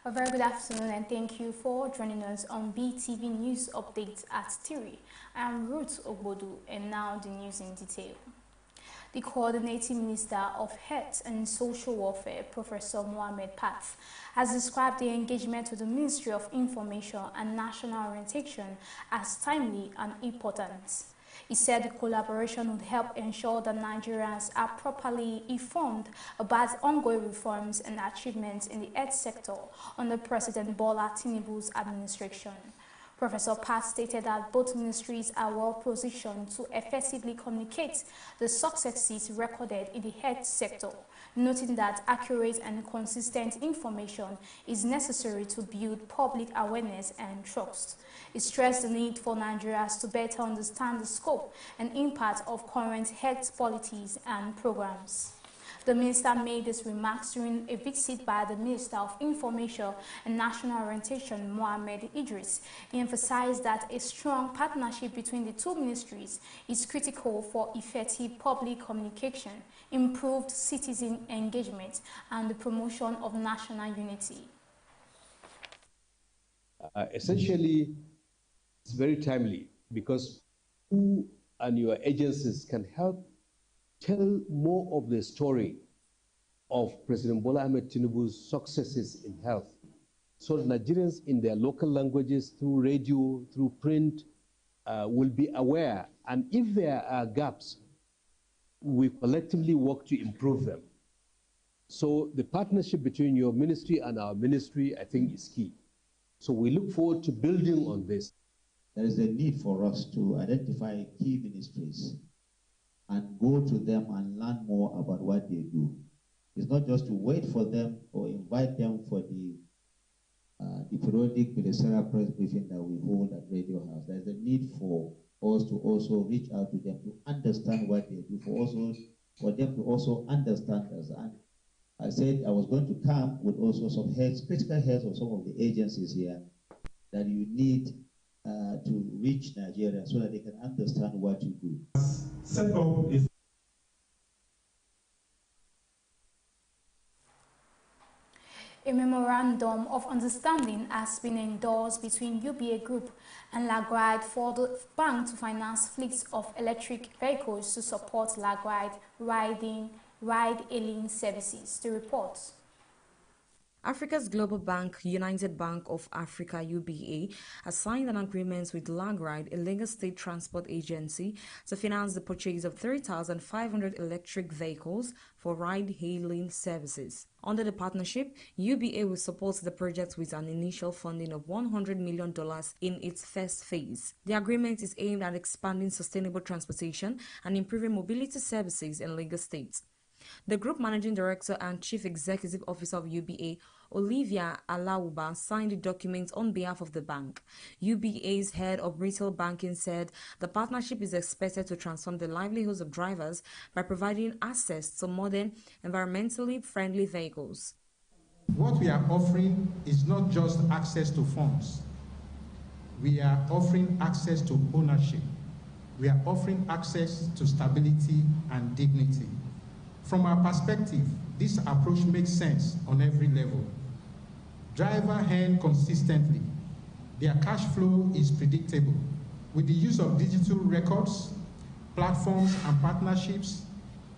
A very good afternoon and thank you for joining us on Beetv News Updates at 3. I am Ruth Ogbodu and now the news in detail. The Coordinating Minister of Health and Social Welfare, Professor Mohammed Pat, has described the engagement with the Ministry of Information and National Orientation as timely and important. He said the collaboration would help ensure that Nigerians are properly informed about ongoing reforms and achievements in the health sector under President Bola Tinubu's administration. Professor Pat stated that both ministries are well positioned to effectively communicate the successes recorded in the health sector, noting that accurate and consistent information is necessary to build public awareness and trust. He stressed the need for Nigerians to better understand the scope and impact of current health policies and programs. The minister made these remarks during a visit by the Minister of Information and National Orientation, Mohammed Idris. He emphasized that a strong partnership between the two ministries is critical for effective public communication, improved citizen engagement, and the promotion of national unity. Essentially, it's very timely because you and your agencies can help tell more of the story of President Bola Ahmed Tinubu's successes in health, so that Nigerians in their local languages, through radio, through print, will be aware. And if there are gaps, we collectively work to improve them. So the partnership between your ministry and our ministry, I think, is key. So we look forward to building on this. There is a need for us to identify key ministries and go to them and learn more about what they do. It's not just to wait for them or invite them for the periodic ministerial press briefing that we hold at Radio House. There's a need for us to also reach out to them to understand what they do, for them to also understand us. And I said I was going to come with also some heads, critical heads of some of the agencies here that you need to reach Nigeria so that they can understand what you do. Set up is A memorandum of understanding has been endorsed between UBA Group and Lagride for the bank to finance fleets of electric vehicles to support Lagride ride-hailing services. The report. Africa's global bank, United Bank of Africa (UBA), has signed an agreement with Lagride, a Lagos State transport agency, to finance the purchase of 3,500 electric vehicles for ride-hailing services. Under the partnership, UBA will support the project with an initial funding of $100 million in its first phase. The agreement is aimed at expanding sustainable transportation and improving mobility services in Lagos State. The Group Managing Director and Chief Executive Officer of UBA, Olivia Alauba, signed the document on behalf of the bank. UBA's head of retail banking said the partnership is expected to transform the livelihoods of drivers by providing access to modern, environmentally friendly vehicles. What we are offering is not just access to funds. We are offering access to ownership. We are offering access to stability and dignity. From our perspective, this approach makes sense on every level. Drivers earn consistently. Their cash flow is predictable. With the use of digital records, platforms, and partnerships,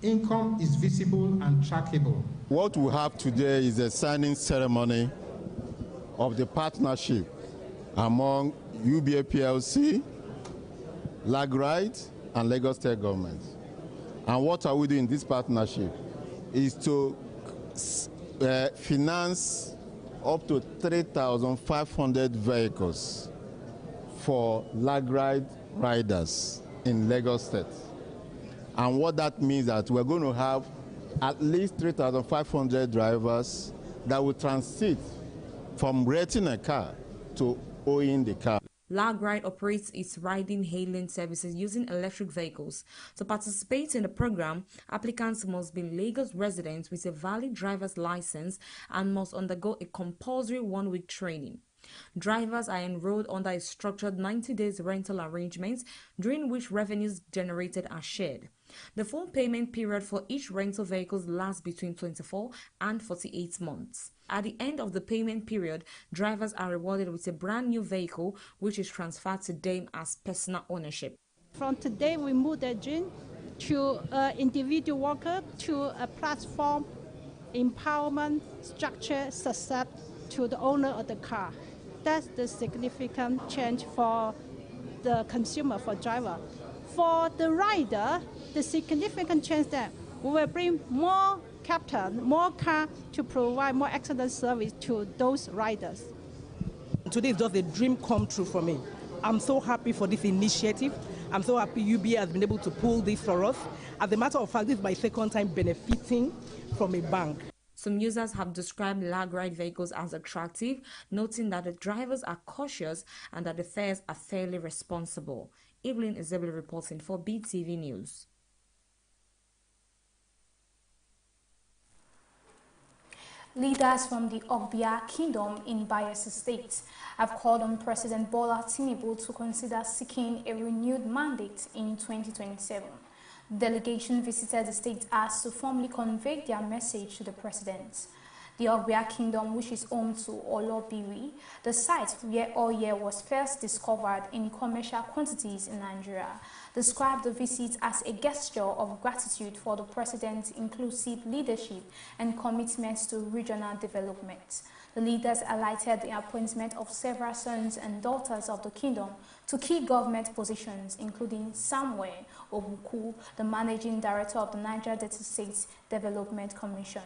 income is visible and trackable. What we have today is a signing ceremony of the partnership among UBA PLC, Lagride, and Lagos State Government. And what are we doing in this partnership is to finance up to 3,500 vehicles for Lagride riders in Lagos State. And what that means is that we're going to have at least 3,500 drivers that will transit from renting a car to owning the car. Lagride operates its ride-hailing services using electric vehicles. To participate in the program, applicants must be Lagos residents with a valid driver's license and must undergo a compulsory one-week training. Drivers are enrolled under a structured 90 days rental arrangement during which revenues generated are shared. The full payment period for each rental vehicle lasts between 24 and 48 months. At the end of the payment period, drivers are rewarded with a brand new vehicle, which is transferred to them as personal ownership. From today, we move the dream to individual worker to a platform empowerment structure success to the owner of the car. That's the significant change for the consumer, for driver. For the rider, the significant change that we will bring more capital, more car to provide more excellent service to those riders. Today is just a dream come true for me. I'm so happy for this initiative. I'm so happy UBA has been able to pull this for us. As a matter of fact, this is my second time benefiting from a bank. Some users have described lag ride vehicles as attractive, noting that the drivers are cautious and that the fares are fairly responsible. Evelyn Isabel reporting for Beetv News. Leaders from the Ogbia Kingdom in Bayelsa State have called on President Bola Tinubu to consider seeking a renewed mandate in 2027. The delegation visited the state as to formally convey their message to the president. The Ogbia Kingdom, which is home to Olobiwi, the site where oil was first discovered in commercial quantities in Nigeria, described the visit as a gesture of gratitude for the president's inclusive leadership and commitment to regional development. The leaders highlighted the appointment of several sons and daughters of the kingdom to key government positions, including Samuel Obuku, the managing director of the Niger Delta State Development Commission.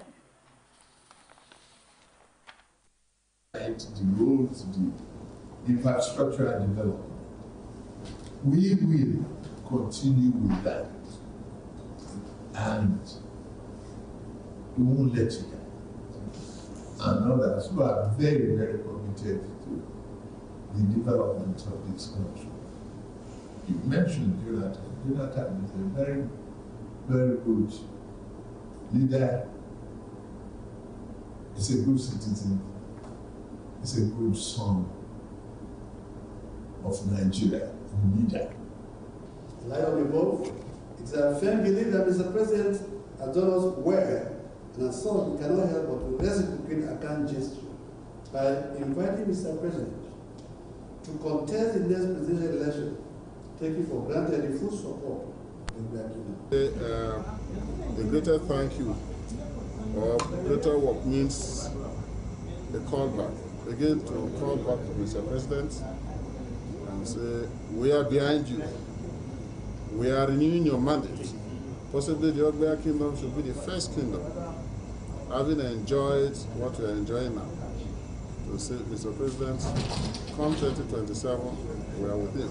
The roads, the infrastructure and development. We will continue with that, and we won't let you down. And others who are very, very committed to the development of this country. You mentioned Jonathan. Jonathan is a very, very good leader. He's a good citizen. He's a good son of Nigeria, leader. Light on above, it's a firm belief that Mr. President has done us well, and as such, we cannot help but to reciprocate a kind gesture by inviting Mr. President to contest the next presidential election, taking for granted the full support of the Kingdom. The greater thank you or greater work means a callback. Again, to call back to Mr. President and say, we are behind you. We are renewing your mandate. Possibly the Ogbia Kingdom should be the first kingdom, having enjoyed what we are enjoying now. To say, Mr. President, come 2027, we are with you.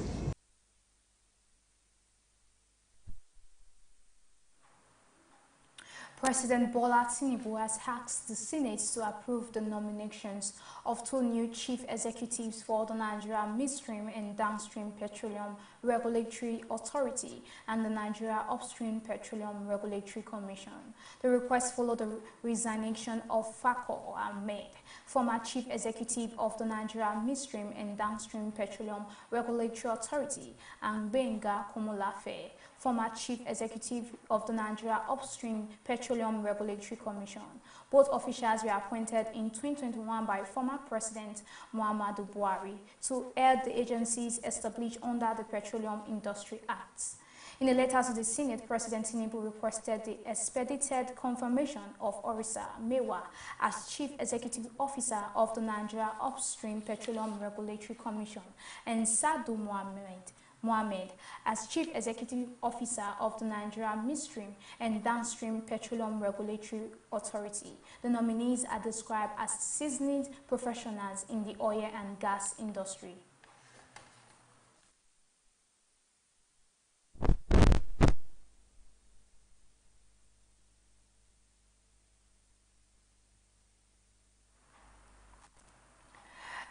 President Bola Tinubu has asked the Senate to approve the nominations of two new chief executives for the Nigeria Midstream and Downstream Petroleum Regulatory Authority and the Nigeria Upstream Petroleum Regulatory Commission. The request followed the resignation of Fakor Ahmed, former chief executive of the Nigeria Midstream and Downstream Petroleum Regulatory Authority, and Benga Komolafe, former chief executive of the Nigeria Upstream Petroleum Regulatory Commission. Both officials were appointed in 2021 by former President Muhammadu Buhari to head the agencies established under the Petroleum Industry Act. In a letter to the Senate, President Tinubu requested the expedited confirmation of Orisa Mewa as Chief Executive Officer of the Nigeria Upstream Petroleum Regulatory Commission and Sadu Mohammed as Chief Executive Officer of the Nigeria Midstream and Downstream Petroleum Regulatory Authority. The nominees are described as seasoned professionals in the oil and gas industry.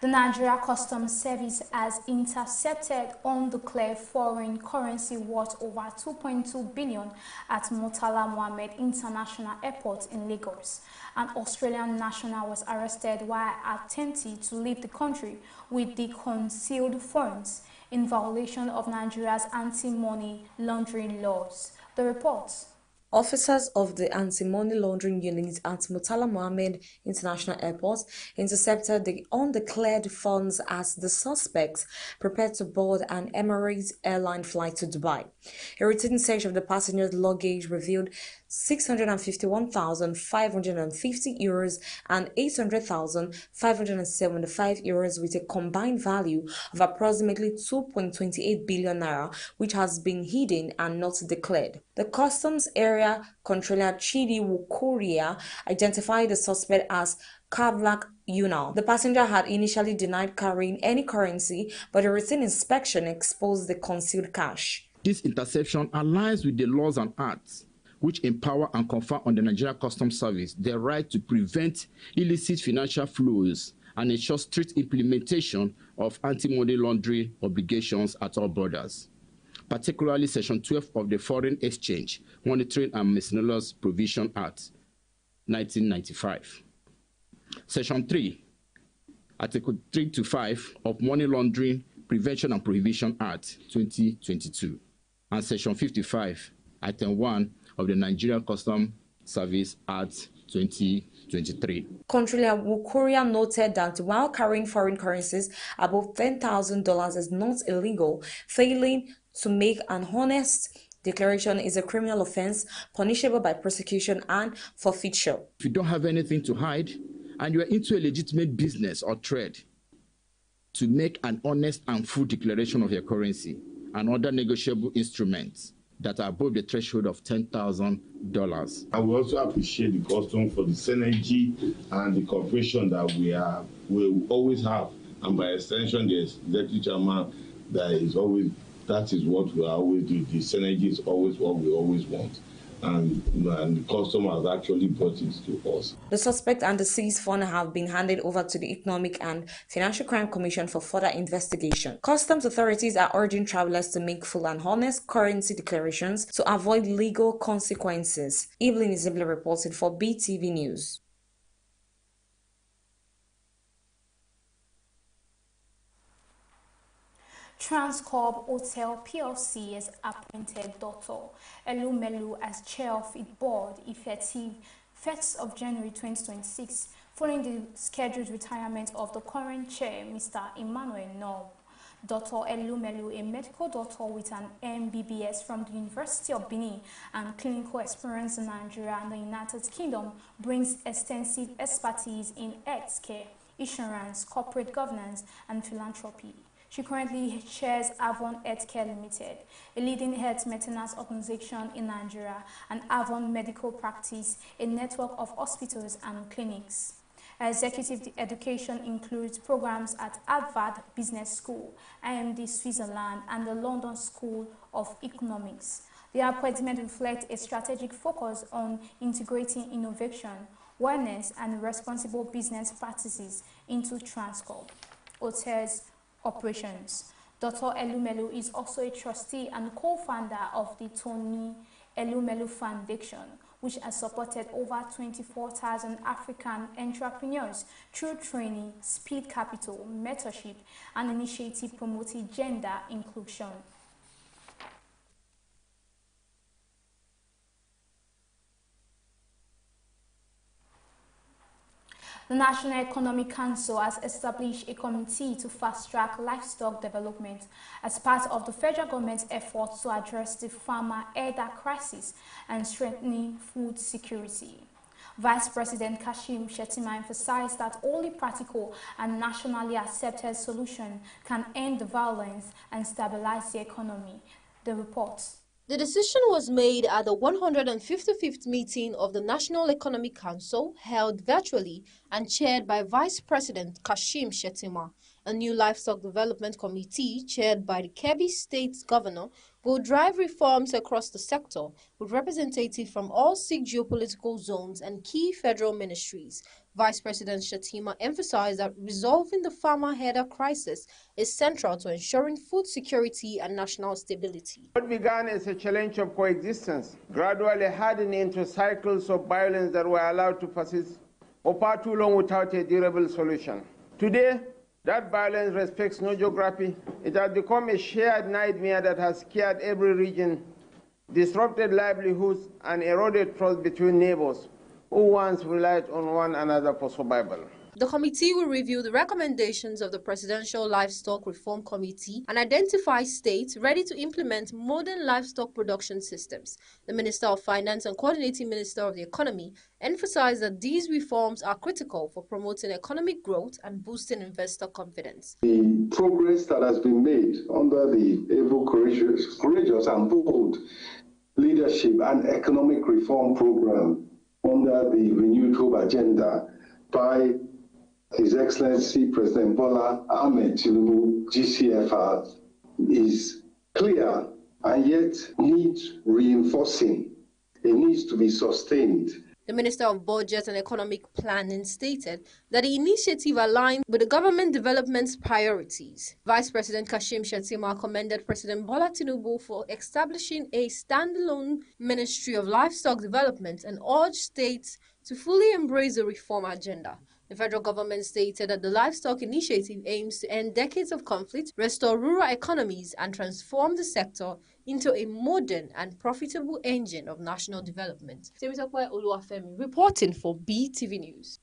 The Nigeria Customs Service has intercepted undeclared foreign currency worth over 2.2 billion at Murtala Mohammed International Airport in Lagos. An Australian national was arrested while attempting to leave the country with the concealed funds in violation of Nigeria's anti-money laundering laws. The report. Officers of the anti-money laundering unit at Murtala Mohammed International Airport intercepted the undeclared funds as the suspects prepared to board an Emirates airline flight to Dubai. A routine search of the passengers' luggage revealed 651,550 euros and 800,575 euros with a combined value of approximately 2.28 billion naira, which has been hidden and not declared. The customs area controller Chidi Wukuria identified the suspect as Kavlak Yunal. The passenger had initially denied carrying any currency, but a routine inspection exposed the concealed cash. This interception aligns with the laws and acts which empower and confer on the Nigerian Customs Service the right to prevent illicit financial flows and ensure strict implementation of anti-money laundering obligations at all borders, particularly Section 12 of the Foreign Exchange, Monitoring and Miscellaneous Provision Act, 1995. Section 3, Article 3 to 5 of Money Laundering Prevention and Prohibition Act, 2022, and Section 55, Item 1 of the Nigerian Customs Service Act 2023. Controller Wukuria noted that while carrying foreign currencies above $10,000 is not illegal, failing to make an honest declaration is a criminal offense punishable by prosecution and forfeiture. If you don't have anything to hide and you are into a legitimate business or trade, to make an honest and full declaration of your currency and other negotiable instruments that are above the threshold of $10,000. And we also appreciate the custom for the synergy and the cooperation that we always have, and by extension, the executive chairman that is what we always do. The synergy is always what we always want. And the customer has actually brought it to us. The suspect and the seized fund have been handed over to the Economic and Financial Crime Commission for further investigation. Customs authorities are urging travelers to make full and honest currency declarations to avoid legal consequences. Evelyn Isabella reported for BTV News. Transcorp Hotel PLC has appointed Dr. Elumelu as chair of its board effective 1st of January 2026, following the scheduled retirement of the current chair, Mr. Emmanuel Nob. Dr. Elumelu, a medical doctor with an MBBS from the University of Benin and clinical experience in Nigeria and the United Kingdom, brings extensive expertise in healthcare, insurance, corporate governance, and philanthropy. She currently chairs Avon Healthcare Limited, a leading health maintenance organization in Nigeria, and Avon Medical Practice, a network of hospitals and clinics. Her executive education includes programs at Harvard Business School, IMD Switzerland, and the London School of Economics. The appointment reflects a strategic focus on integrating innovation, wellness, and responsible business practices into Transcorp Hotels operations. Dr. Elumelu is also a trustee and co-founder of the Tony Elumelu Foundation, which has supported over 24,000 African entrepreneurs through training, speed capital, mentorship, and initiative promoting gender inclusion. The National Economic Council has established a committee to fast-track livestock development as part of the federal government's efforts to address the farmer elder crisis and strengthening food security. Vice President Kashim Shettima emphasized that only practical and nationally accepted solutions can end the violence and stabilize the economy. The report. The decision was made at the 155th meeting of the National Economic Council, held virtually and chaired by Vice President Kashim Shettima. A new livestock development committee, chaired by the Kebbi State Governor, will drive reforms across the sector with representatives from all 6 geopolitical zones and key federal ministries. Vice President Shettima emphasized that resolving the farmer header crisis is central to ensuring food security and national stability. What began as a challenge of coexistence gradually hardened into cycles of violence that were allowed to persist for far too long without a durable solution. Today, that violence respects no geography. It has become a shared nightmare that has scared every region disrupted livelihoods, and eroded trust between neighbors who once relied on one another for survival. The committee will review the recommendations of the Presidential Livestock Reform Committee and identify states ready to implement modern livestock production systems. The Minister of Finance and Coordinating Minister of the Economy emphasized that these reforms are critical for promoting economic growth and boosting investor confidence. The progress that has been made under the able, courageous and bold leadership and economic reform program under the Renewed Hope agenda by His Excellency President Bola Ahmed Tinubu, GCFR, is clear and yet needs reinforcing. It needs to be sustained. The Minister of Budget and Economic Planning stated that the initiative aligned with the government development's priorities. Vice President Kashim Shettima commended President Bola Tinubu for establishing a standalone Ministry of Livestock Development and urged states to fully embrace the reform agenda. The federal government stated that the livestock initiative aims to end decades of conflict, restore rural economies, and transform the sector into a modern and profitable engine of national development. Temitope Oluwafemi reporting for BTV News.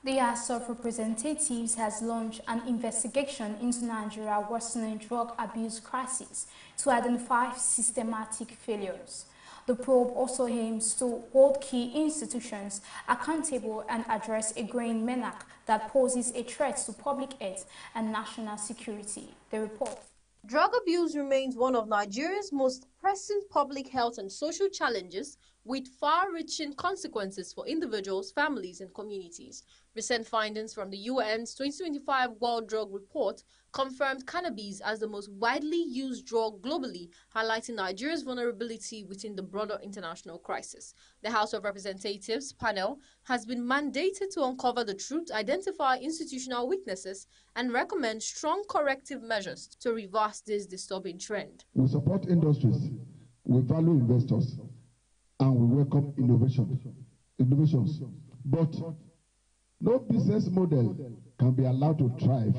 The House of Representatives has launched an investigation into Nigeria's worsening drug abuse crisis to identify systematic failures. The probe also aims to hold key institutions accountable and address a growing menace that poses a threat to public health and national security. The report. Drug abuse remains one of Nigeria's most pressing public health and social challenges, with far-reaching consequences for individuals, families, and communities. Recent findings from the UN's 2025 World Drug Report confirmed cannabis as the most widely used drug globally, highlighting Nigeria's vulnerability within the broader international crisis. The House of Representatives panel has been mandated to uncover the truth, identify institutional weaknesses, and recommend strong corrective measures to reverse this disturbing trend. We support industries, we value investors, and we welcome innovations. But no business model can be allowed to thrive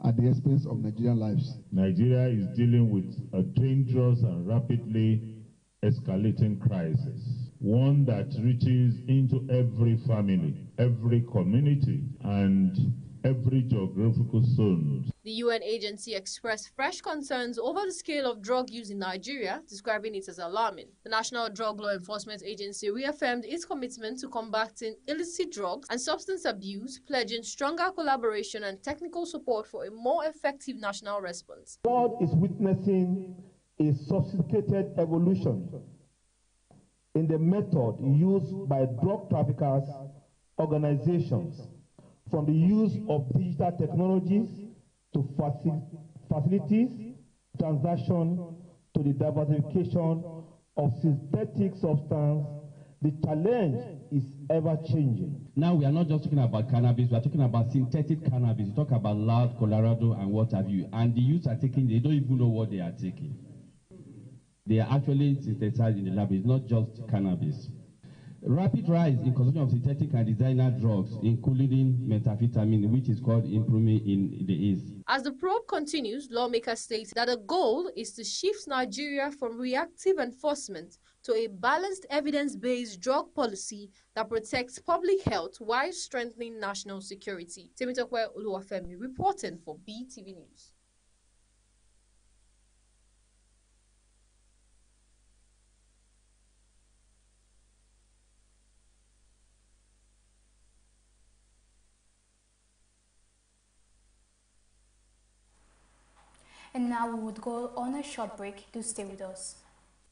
at the expense of Nigerian lives. Nigeria is dealing with a dangerous and rapidly escalating crisis, one that reaches into every family, every community, and every geographical zone. The UN agency expressed fresh concerns over the scale of drug use in Nigeria, describing it as alarming. The National Drug Law Enforcement Agency reaffirmed its commitment to combating illicit drugs and substance abuse, pledging stronger collaboration and technical support for a more effective national response. The world is witnessing a sophisticated evolution in the method used by drug traffickers, organizations, from the use of digital technologies to facilities, transaction to the diversification of synthetic substance. The challenge is ever-changing. Now we are not just talking about cannabis, we are talking about synthetic cannabis. We talk about loud, Colorado, and what have you. And the youths are taking, they don't even know what they are taking. They are actually synthesized in the lab. It's not just cannabis. Rapid rise in consumption of synthetic and designer drugs, including methamphetamine, which is called improvement in the East. As the probe continues, lawmakers state that the goal is to shift Nigeria from reactive enforcement to a balanced, evidence-based drug policy that protects public health while strengthening national security. Temitope Oluwafemi reporting for BTV News. And now we would go on a short break. Do stay with us.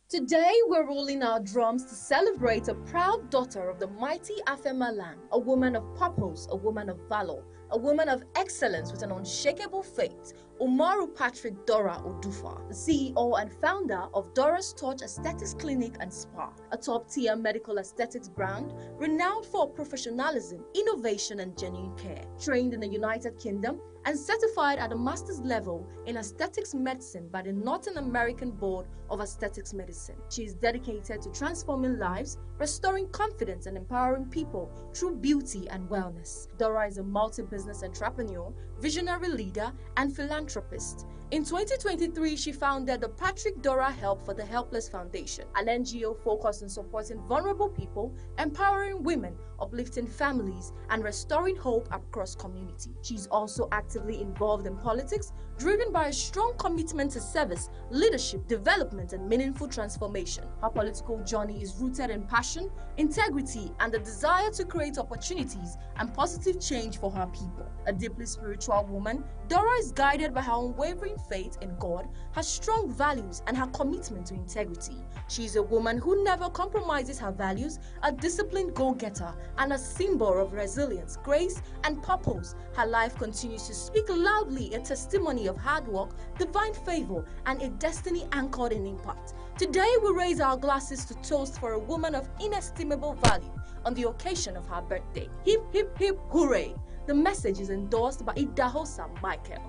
Today, we're rolling our drums to celebrate a proud daughter of the mighty Afema land, a woman of purpose, a woman of valor, a woman of excellence with an unshakable faith, Umaru Patrick Dora Odufa, the CEO and founder of Dora's Touch Aesthetics Clinic and Spa, a top-tier medical aesthetics brand renowned for professionalism, innovation, and genuine care. Trained in the United Kingdom and certified at the master's level in aesthetics medicine by the Northern American Board of Aesthetics Medicine. She is dedicated to transforming lives, restoring confidence, and empowering people through beauty and wellness. Dora is a multi-business entrepreneur, visionary leader, and philanthropist. In 2023, she founded the Patrick Dora Help for the Helpless Foundation, an NGO focused on supporting vulnerable people, empowering women, uplifting families, and restoring hope across community. She's also actively involved in politics, driven by a strong commitment to service, leadership, development, and meaningful transformation. Her political journey is rooted in passion, integrity, and the desire to create opportunities and positive change for her people. A deeply spiritual woman, Dora is guided by her unwavering faith in God, her strong values, and her commitment to integrity. She is a woman who never compromises her values, a disciplined go-getter, and a symbol of resilience, grace, and purpose. Her life continues to speak loudly, a testimony of hard work, divine favor, and a destiny anchored in impact. Today, we raise our glasses to toast for a woman of inestimable value on the occasion of her birthday. Hip, hip, hip, hooray! The message is endorsed by Idahosa Michael.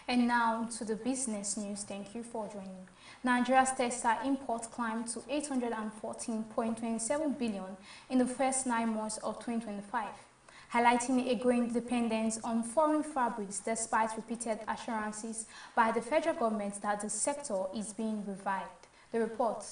And now to the business news. Thank you for joining. Nigeria's textile imports climbed to 814.27 billion in the first 9 months of 2025, highlighting a growing dependence on foreign fabrics despite repeated assurances by the federal government that the sector is being revived. The report.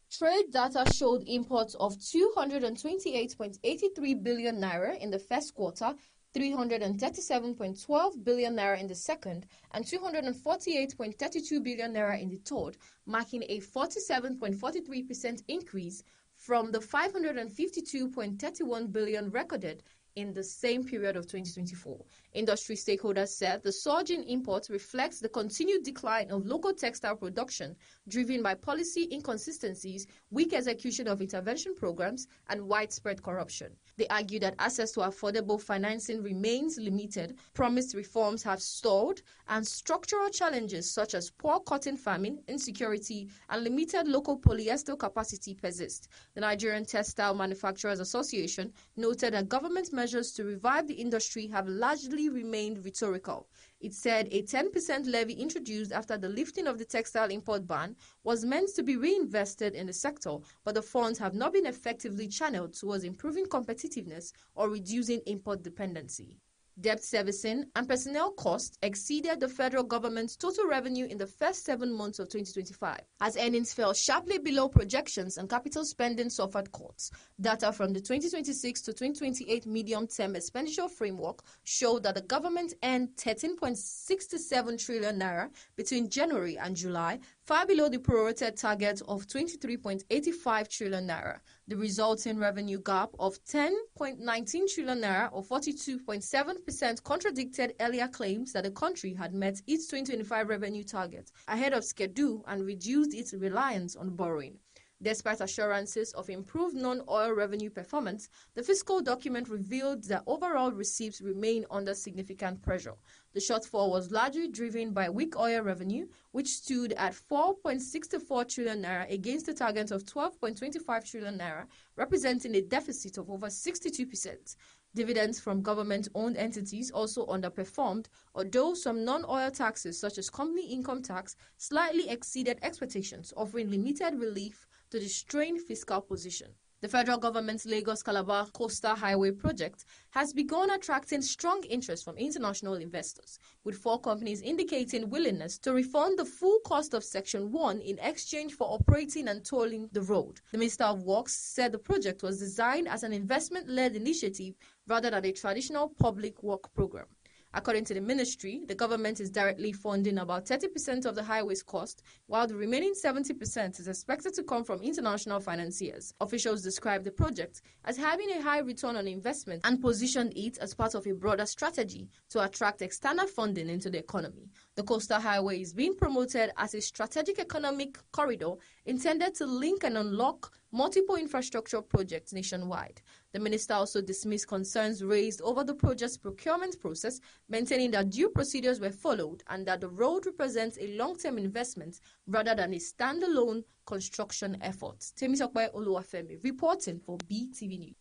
Trade data showed imports of 228.83 billion naira in the first quarter, 337.12 billion naira in the second, and 248.32 billion naira in the third, marking a 47.43% increase from the 552.31 billion recorded in the same period of 2024. Industry stakeholders said the surge in imports reflects the continued decline of local textile production, driven by policy inconsistencies, weak execution of intervention programs, and widespread corruption. They argue that access to affordable financing remains limited, promised reforms have stalled, and structural challenges such as poor cotton farming, insecurity, and limited local polyester capacity persist. The Nigerian Textile Manufacturers Association noted that government measures to revive the industry have largely remained rhetorical. It said a 10% levy introduced after the lifting of the textile import ban was meant to be reinvested in the sector, but the funds have not been effectively channeled towards improving competitiveness or reducing import dependency. Debt servicing and personnel costs exceeded the federal government's total revenue in the first 7 months of 2025, as earnings fell sharply below projections and capital spending suffered cuts. Data from the 2026 to 2028 medium-term expenditure framework showed that the government earned 13.67 trillion naira between January and July, far below the prorated target of 23.85 trillion naira. The resulting revenue gap of 10.19 trillion naira or 42.7% contradicted earlier claims that the country had met its 2025 revenue target ahead of schedule and reduced its reliance on borrowing. Despite assurances of improved non-oil revenue performance, the fiscal document revealed that overall receipts remain under significant pressure. The shortfall was largely driven by weak oil revenue, which stood at 4.64 trillion naira against a target of 12.25 trillion naira, representing a deficit of over 62%. Dividends from government-owned entities also underperformed, although some non-oil taxes such as company income tax slightly exceeded expectations, offering limited relief to the strained fiscal position. The federal government's Lagos-Calabar Coastal Highway project has begun attracting strong interest from international investors, with 4 companies indicating willingness to refund the full cost of Section 1 in exchange for operating and tolling the road. The Minister of Works said the project was designed as an investment-led initiative rather than a traditional public work program. According to the ministry, the government is directly funding about 30% of the highway's cost, while the remaining 70% is expected to come from international financiers. Officials describe the project as having a high return on investment and positioned it as part of a broader strategy to attract external funding into the economy. The coastal highway is being promoted as a strategic economic corridor intended to link and unlock multiple infrastructure projects nationwide. The minister also dismissed concerns raised over the project's procurement process, maintaining that due procedures were followed and that the road represents a long-term investment rather than a standalone construction effort. Temisope Oluwafemi reporting for BTV News.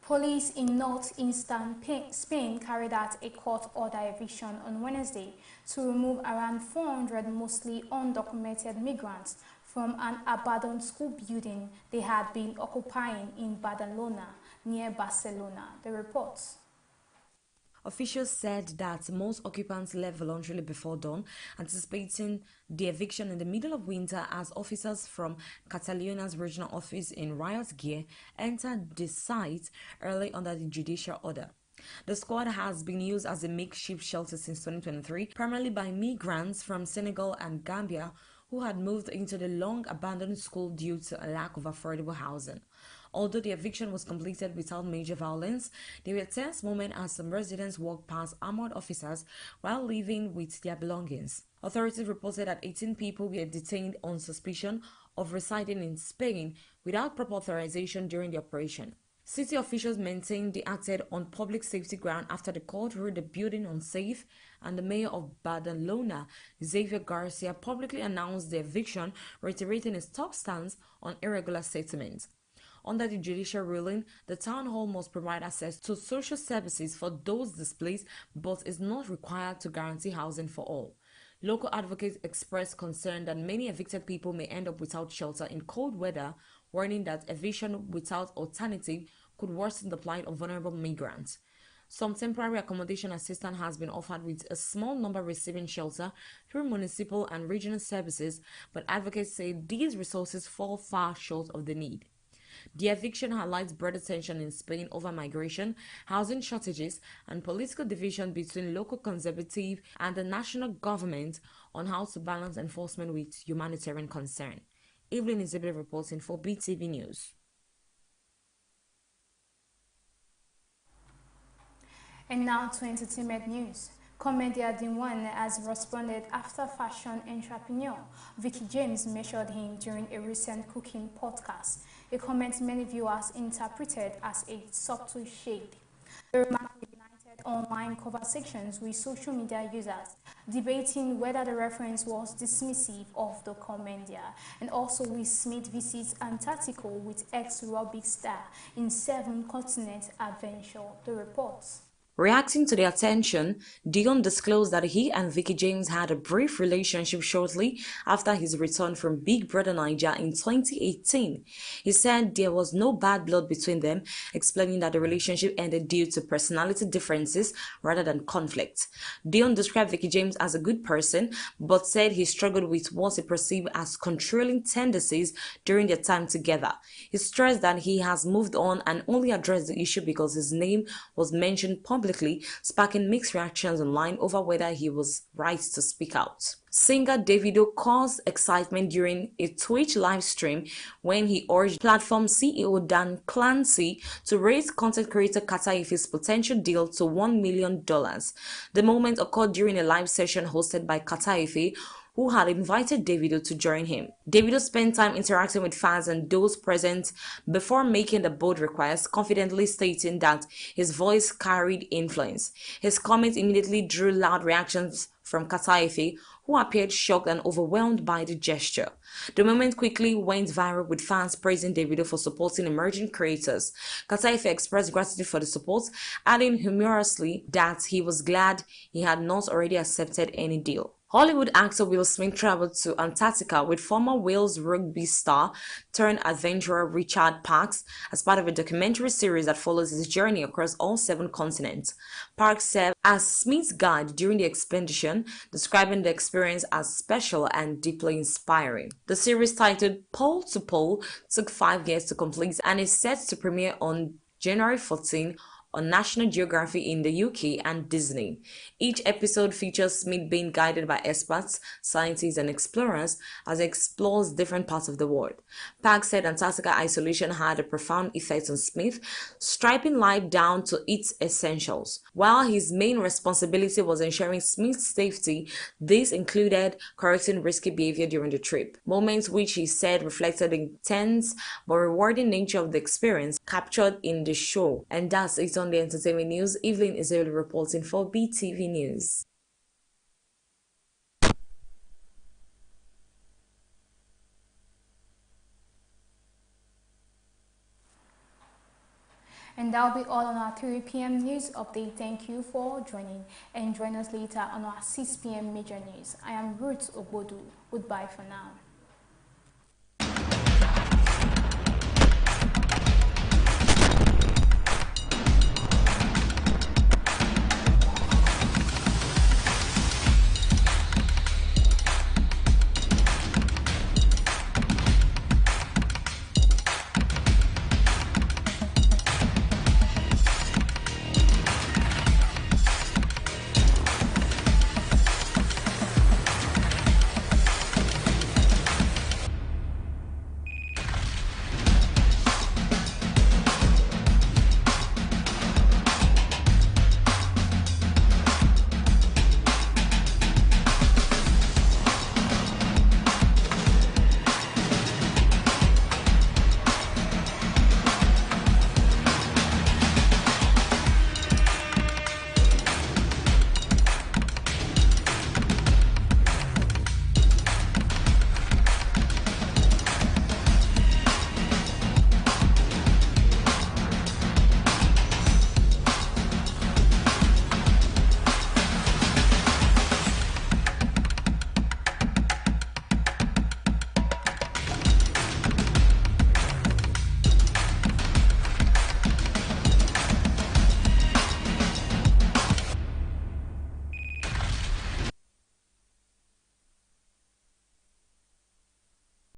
Police in northeastern Spain carried out a court-order eviction on Wednesday to remove around 400 mostly undocumented migrants from an abandoned school building they had been occupying in Badalona, near Barcelona. The reports. Officials said that most occupants left voluntarily before dawn, anticipating the eviction in the middle of winter as officers from Cataluna's regional office in riot gear entered the site early under the judicial order. The squad has been used as a makeshift shelter since 2023, primarily by migrants from Senegal and Gambia who had moved into the long-abandoned school due to a lack of affordable housing. Although the eviction was completed without major violence, there were tense moments as some residents walked past armored officers while leaving with their belongings. Authorities reported that 18 people were detained on suspicion of residing in Spain without proper authorization during the operation. City officials maintained they acted on public safety ground after the court ruled the building unsafe, and the mayor of Badalona, Xavier Garcia, publicly announced the eviction, reiterating his top stance on irregular settlements. Under the judicial ruling, the town hall must provide access to social services for those displaced but is not required to guarantee housing for all. Local advocates expressed concern that many evicted people may end up without shelter in cold weather, warning that eviction without alternative could worsen the plight of vulnerable migrants. Some temporary accommodation assistance has been offered, with a small number receiving shelter through municipal and regional services, but advocates say these resources fall far short of the need. The eviction highlights broader tension in Spain over migration, housing shortages, and political division between local conservative and the national government on how to balance enforcement with humanitarian concern. Evelyn Isabel reporting for BTV News. And now to entertainment news. Comedian Dinwan has responded after fashion entrepreneur Vicky James measured him during a recent cooking podcast, a comment many viewers interpreted as a subtle shade. The remark ignited online conversations with social media users, debating whether the reference was dismissive of the comedian, and also Will Smith visits Antarctica with ex-rugby star in 7-continent adventure. The reports. Reacting to the attention, Dion disclosed that he and Vicky James had a brief relationship shortly after his return from Big Brother Naija in 2018. He said there was no bad blood between them, explaining that the relationship ended due to personality differences rather than conflict. Dion described Vicky James as a good person, but said he struggled with what he perceived as controlling tendencies during their time together. He stressed that he has moved on and only addressed the issue because his name was mentioned publicly, sparking mixed reactions online over whether he was right to speak out. Singer Davido caused excitement during a Twitch live stream when he urged platform CEO Dan Clancy to raise content creator Kata Ife's potential deal to $1 million. The moment occurred during a live session hosted by Kata Ife, who had invited Davido to join him. Davido spent time interacting with fans and those present before making the bold request, confidently stating that his voice carried influence. His comment immediately drew loud reactions from Kata Ife, who appeared shocked and overwhelmed by the gesture. The moment quickly went viral, with fans praising Davido for supporting emerging creators. Kata Ife expressed gratitude for the support, adding humorously that he was glad he had not already accepted any deal. Hollywood actor Will Smith traveled to Antarctica with former Wales rugby star turned adventurer Richard Parks as part of a documentary series that follows his journey across all 7 continents. Parks served as Smith's guide during the expedition, describing the experience as special and deeply inspiring. The series, titled Pole to Pole, took 5 years to complete and is set to premiere on January 14 on National Geographic in the UK and Disney. Each episode features Smith being guided by experts, scientists, and explorers as he explores different parts of the world. Park said Antarctica isolation had a profound effect on Smith, stripping life down to its essentials. While his main responsibility was ensuring Smith's safety, this included correcting risky behavior during the trip, moments which he said reflected the intense but rewarding nature of the experience captured in the show. And that's it on the entertainment news. Evelyn is reporting for Beetv News. And that'll be all on our 3 p.m. news update. Thank you for joining, and join us later on our 6 p.m. major news. I am Ruth Ogbodu. Goodbye for now.